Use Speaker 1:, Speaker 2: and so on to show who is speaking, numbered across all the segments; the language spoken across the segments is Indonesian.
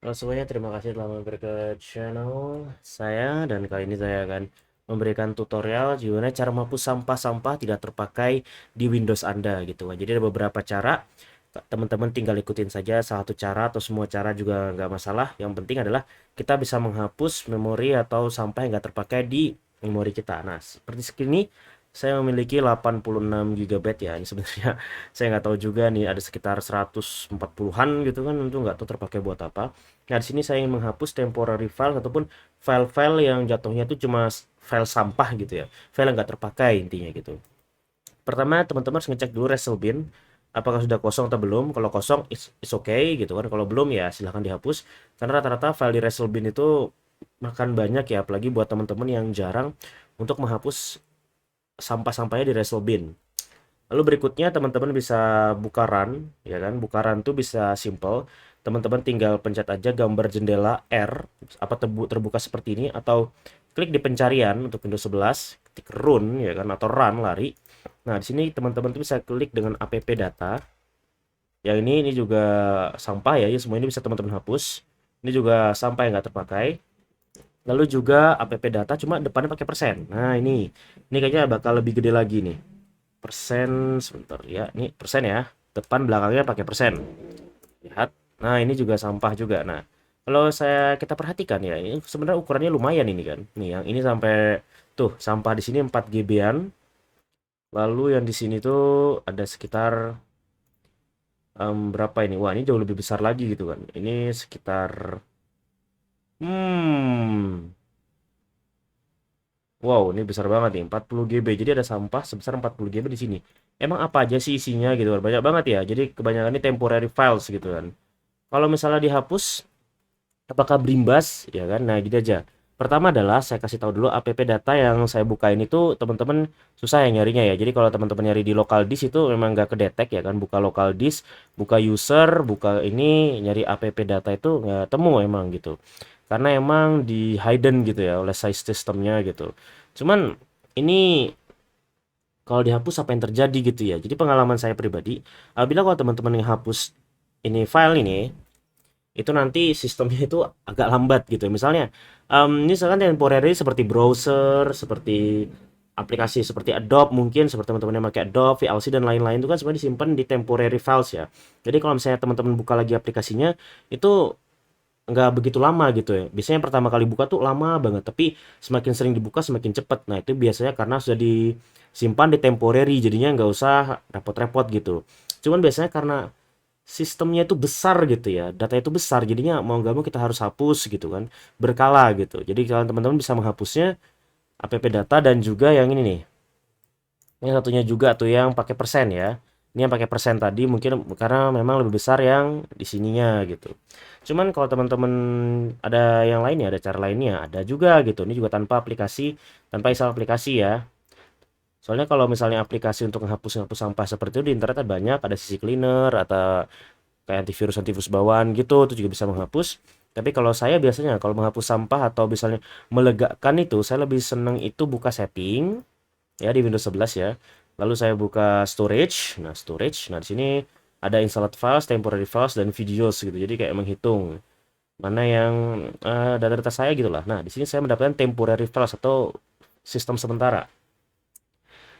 Speaker 1: Halo semuanya, terima kasih telah mampir ke channel saya dan kali ini saya akan memberikan tutorial gimana cara menghapus sampah-sampah tidak terpakai di Windows Anda gitu. Jadi ada beberapa cara, teman-teman tinggal ikutin saja salah satu cara atau semua cara juga nggak masalah. Yang penting adalah kita bisa menghapus memori atau sampah yang nggak terpakai di memori kita. Nah, seperti segini saya memiliki 86 GB ya. Ini sebenarnya saya nggak tahu juga nih, ada sekitar 140-an gitu kan, itu nggak tahu terpakai buat apa. Nah, di sini saya ingin menghapus temporary file ataupun file-file yang jatuhnya itu cuma file sampah gitu ya. File yang nggak terpakai intinya gitu. Pertama, teman-teman harus ngecek dulu Resel bin apakah sudah kosong atau belum. Kalau kosong, it's okay gitu kan. Kalau belum ya silahkan dihapus. Karena rata-rata file di Resel bin itu makan banyak ya, apalagi buat teman-teman yang jarang untuk menghapus sampah-sampahnya di Resel bin. Lalu berikutnya teman-teman bisa buka run, ya kan? Buka run tuh bisa simple. Teman-teman tinggal pencet aja gambar jendela R, apa terbuka seperti ini, atau klik di pencarian untuk Windows 11, ketik run, ya kan? Atau run lari. Nah, di sini teman-teman tuh bisa klik dengan app data. Yang ini juga sampah ya, ya semua ini bisa teman-teman hapus. Ini juga sampah yang nggak terpakai. Lalu juga app data, cuma depannya pakai persen. Nah, ini kayaknya bakal lebih gede lagi nih. Persen sebentar ya, ini persen ya, depan belakangnya pakai persen, lihat. Nah, ini juga sampah juga. Nah, kalau kita perhatikan ya, ini sebenarnya ukurannya lumayan ini kan, nih yang ini sampai tuh sampah di sini 4 GB-an. Lalu yang di sini tuh ada sekitar berapa ini, wah ini jauh lebih besar lagi gitu kan, ini sekitar hmm wow, ini besar banget nih, 40 GB. Jadi ada sampah sebesar 40 GB di sini. Emang apa aja sih isinya gitu kan? Banyak banget ya. Jadi kebanyakan ini temporary files gitu kan. Kalau misalnya dihapus, apakah berimbas? Ya kan? Nah, gitu aja. Pertama adalah saya kasih tahu dulu app data yang saya buka ini tuh teman-teman susah ya nyarinya ya. Jadi kalau teman-teman nyari di local disk itu memang nggak kedetek ya kan. Buka local disk, buka user, buka ini, nyari app data itu nggak temu emang gitu. Karena emang di hidden gitu ya oleh size sistemnya gitu. Cuman ini kalau dihapus apa yang terjadi gitu ya. Jadi pengalaman saya pribadi, apabila kalau teman-teman yang hapus ini file ini, itu nanti sistemnya itu agak lambat gitu. Misalnya, ini misalkan temporary seperti browser, seperti aplikasi seperti Adobe mungkin, seperti teman-teman yang pakai Adobe, VLC dan lain-lain itu kan sebenarnya disimpan di temporary files ya. Jadi kalau misalnya teman-teman buka lagi aplikasinya, itu nggak begitu lama gitu ya. Biasanya pertama kali buka tuh lama banget, tapi semakin sering dibuka semakin cepat. Nah, itu biasanya karena sudah disimpan di temporary, jadinya nggak usah repot-repot gitu. Cuman biasanya karena sistemnya itu besar gitu ya, data itu besar, jadinya mau nggak mau kita harus hapus gitu kan, berkala gitu. Jadi kalian teman-teman bisa menghapusnya app data dan juga yang ini nih, yang satunya juga tuh yang pakai persen ya. Ini yang pakai persen tadi mungkin karena memang lebih besar yang di sininya gitu. Cuman kalau teman-teman ada yang lainnya, ada cara lainnya, ada juga gitu. Ini juga tanpa aplikasi, tanpa install aplikasi ya. Soalnya kalau misalnya aplikasi untuk menghapus sampah seperti itu di internet ada banyak, ada sisi cleaner atau kayak antivirus bawaan gitu, itu juga bisa menghapus. Tapi kalau saya biasanya kalau menghapus sampah atau misalnya melegakan itu, saya lebih seneng itu buka setting ya di Windows 11 ya. Lalu saya buka storage. Nah, storage. Nah, di sini ada installed files, temporary files dan videos gitu. Jadi kayak menghitung mana yang data-data saya gitu lah. Nah, di sini saya mendapatkan temporary files atau sistem sementara.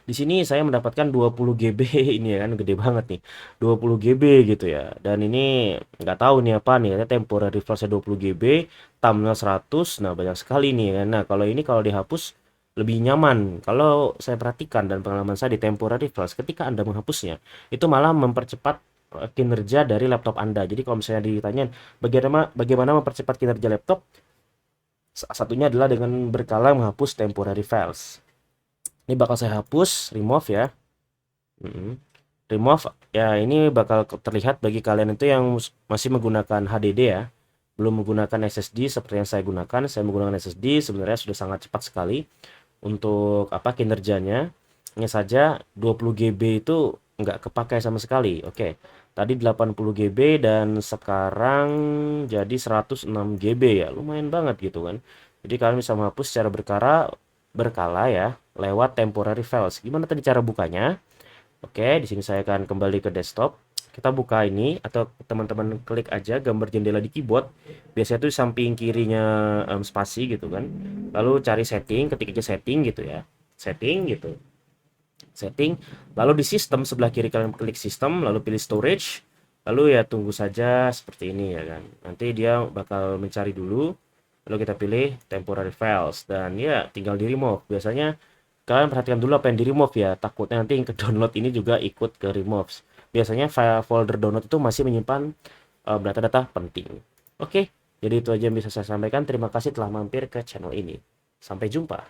Speaker 1: Di sini saya mendapatkan 20 GB ini ya kan gede banget nih. 20 GB gitu ya. Dan ini nggak tahu nih apa nih, ternyata temporary flash 20 GB, thumbnail 100. Nah, banyak sekali nih kan. Nah, kalau ini kalau dihapus lebih nyaman. Kalau saya perhatikan dan pengalaman saya di temporary flash ketika Anda menghapusnya, itu malah mempercepat kinerja dari laptop Anda. Jadi kalau misalnya ditanyain bagaimana bagaimana mempercepat kinerja laptop, satunya adalah dengan berkala menghapus temporary files. Ini bakal saya hapus, remove ya. Mm-mm. Remove ya, ini bakal terlihat bagi kalian itu yang masih menggunakan HDD ya, belum menggunakan SSD seperti yang saya gunakan. Saya menggunakan SSD, sebenarnya sudah sangat cepat sekali untuk apa kinerjanya. Hanya saja 20 GB itu nggak kepakai sama sekali. Oke, tadi 80 GB dan sekarang jadi 106 GB ya, lumayan banget gitu kan. Jadi kalian bisa menghapus secara berkala ya lewat temporary files. Gimana tadi cara bukanya? Oke, di sini saya akan kembali ke desktop. kita buka ini atau teman-teman klik aja gambar jendela di keyboard. Biasanya tuh samping kirinya spasi gitu kan. Lalu cari setting, ketik aja setting gitu ya. Setting gitu. Setting. Lalu di sistem sebelah kiri kalian klik sistem, lalu pilih storage. Lalu ya tunggu saja seperti ini ya kan. Nanti dia bakal mencari dulu. Lalu kita pilih temporary files dan ya tinggal di remove. Biasanya kalian perhatikan dulu apa yang di remove ya. Takutnya nanti yang ke download ini juga ikut ke remove. Biasanya file folder download itu masih menyimpan data-data penting. Oke, jadi itu aja yang bisa saya sampaikan. Terima kasih telah mampir ke channel ini. Sampai jumpa.